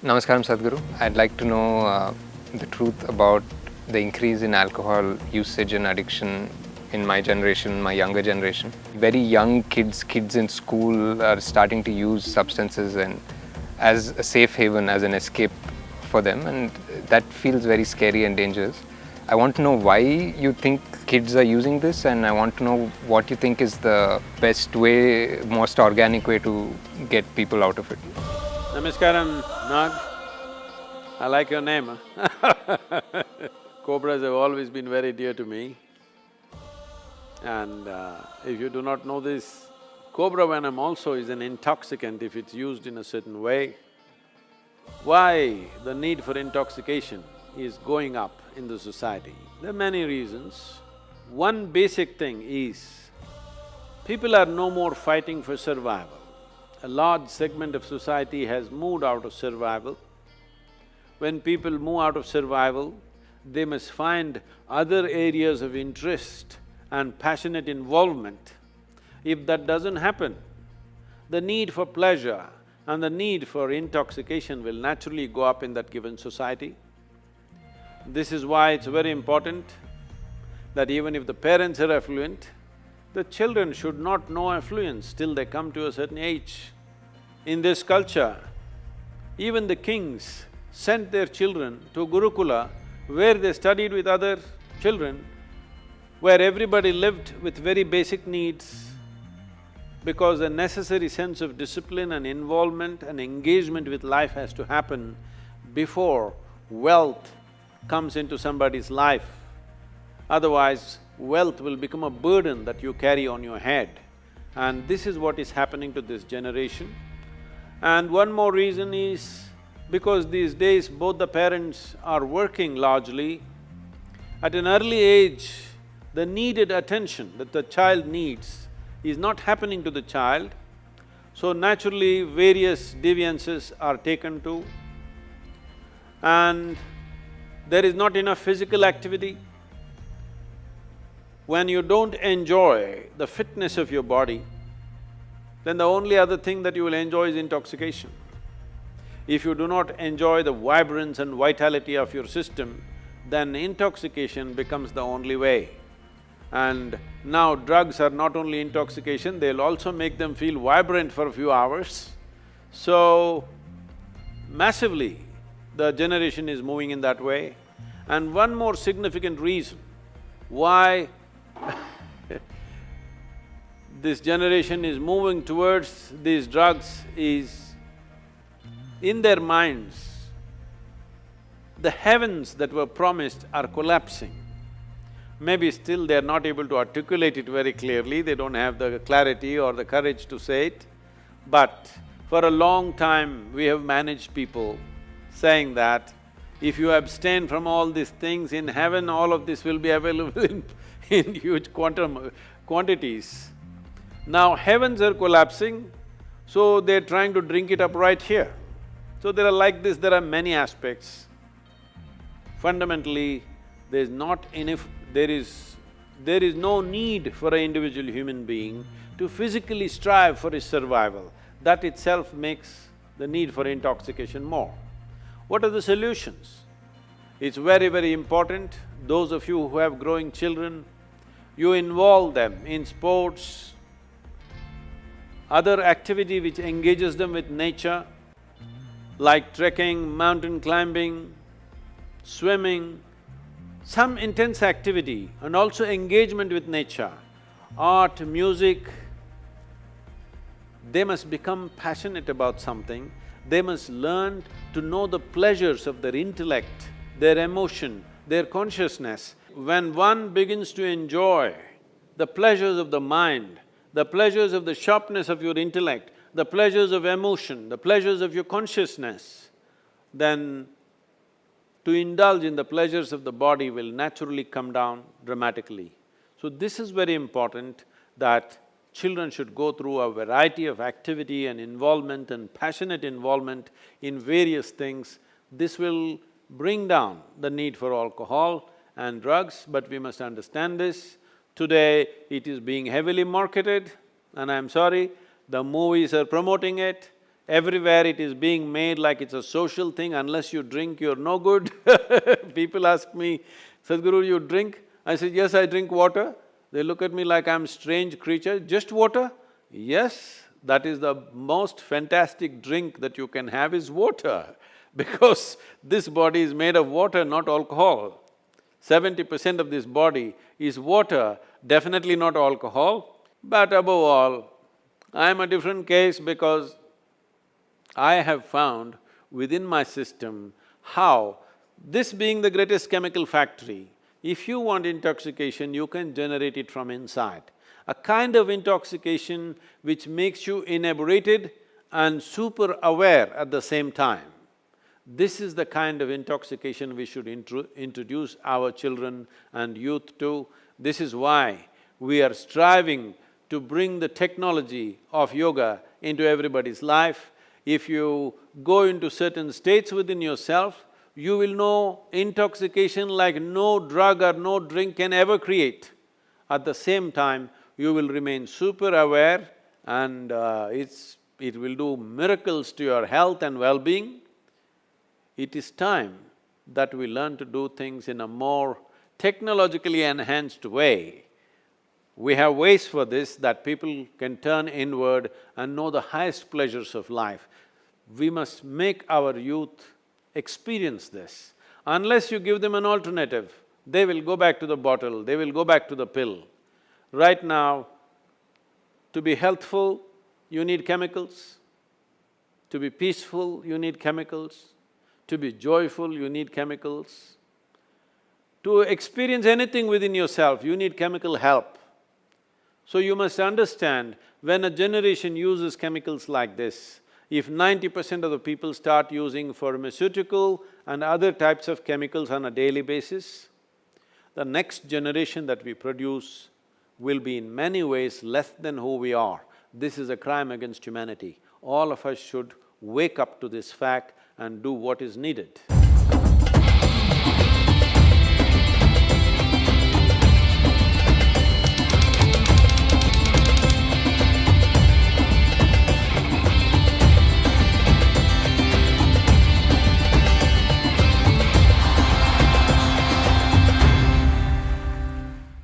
Namaskaram Sadhguru. I'd like to know the truth about the increase in alcohol usage and addiction in my generation, my younger generation. Very young kids in school are starting to use substances and as a safe haven, as an escape for them, and that feels very scary and dangerous. I want to know why you think kids are using this, and I want to know what you think is the best way, most organic way to get people out of it. Namaskaram, Nag. I like your name. Cobras have always been very dear to me. And if you do not know this, cobra venom also is an intoxicant if it's used in a certain way. Why the need for intoxication is going up in the society? There are many reasons. One basic thing is, people are no more fighting for survival. A large segment of society has moved out of survival. When people move out of survival, they must find other areas of interest and passionate involvement. If that doesn't happen, the need for pleasure and the need for intoxication will naturally go up in that given society. This is why it's very important that even if the parents are affluent, the children should not know affluence till they come to a certain age. In this culture, even the kings sent their children to Gurukula where they studied with other children, where everybody lived with very basic needs, because a necessary sense of discipline and involvement and engagement with life has to happen before wealth comes into somebody's life. Otherwise, wealth will become a burden that you carry on your head. And this is what is happening to this generation. And one more reason is, because these days both the parents are working largely, at an early age, the needed attention that the child needs is not happening to the child, so naturally various deviances are taken to, and there is not enough physical activity. When you don't enjoy the fitness of your body, then the only other thing that you will enjoy is intoxication. If you do not enjoy the vibrance and vitality of your system, then intoxication becomes the only way. And now drugs are not only intoxication, they'll also make them feel vibrant for a few hours. So, massively, the generation is moving in that way. And one more significant reason why this generation is moving towards these drugs is, in their minds, the heavens that were promised are collapsing. Maybe still they are not able to articulate it very clearly, they don't have the clarity or the courage to say it, but for a long time we have managed people saying that if you abstain from all these things, in heaven all of this will be available in huge quantities. Now heavens are collapsing, so they're trying to drink it up right here. So there are like this, there are many aspects. Fundamentally, there is no need for an individual human being to physically strive for his survival. That itself makes the need for intoxication more. What are the solutions? It's very, very important, those of you who have growing children, you involve them in sports, other activity which engages them with nature, like trekking, mountain climbing, swimming, some intense activity and also engagement with nature, art, music. They must become passionate about something, they must learn to know the pleasures of their intellect, their emotion, their consciousness. When one begins to enjoy the pleasures of the mind, the pleasures of the sharpness of your intellect, the pleasures of emotion, the pleasures of your consciousness, then to indulge in the pleasures of the body will naturally come down dramatically. So this is very important, that children should go through a variety of activity and involvement and passionate involvement in various things. This will bring down the need for alcohol and drugs, but we must understand this. Today, it is being heavily marketed, and I'm sorry, the movies are promoting it, Everywhere it is being made like it's a social thing, unless you drink, you're no good. People ask me, Sadhguru, you drink? I say, yes, I drink water. They look at me like I'm a strange creature, just water? Yes, that is the most fantastic drink that you can have is water, because this body is made of water, not alcohol. 70% of this body is water, definitely not alcohol. But above all, I'm a different case because I have found within my system how, this being the greatest chemical factory, if you want intoxication, you can generate it from inside. A kind of intoxication which makes you inebriated and super aware at the same time. This is the kind of intoxication we should introduce our children and youth to. This is why we are striving to bring the technology of yoga into everybody's life. If you go into certain states within yourself, you will know intoxication like no drug or no drink can ever create. At the same time, you will remain super aware and it will do miracles to your health and well-being. It is time that we learn to do things in a more technologically enhanced way. We have ways for this that people can turn inward and know the highest pleasures of life. We must make our youth experience this. Unless you give them an alternative, they will go back to the bottle, they will go back to the pill. Right now, to be healthful, you need chemicals. To be peaceful, you need chemicals. To be joyful, you need chemicals. To experience anything within yourself, you need chemical help. So you must understand, when a generation uses chemicals like this, if 90% of the people start using pharmaceutical and other types of chemicals on a daily basis, the next generation that we produce will be in many ways less than who we are. This is a crime against humanity. All of us should wake up to this fact and do what is needed.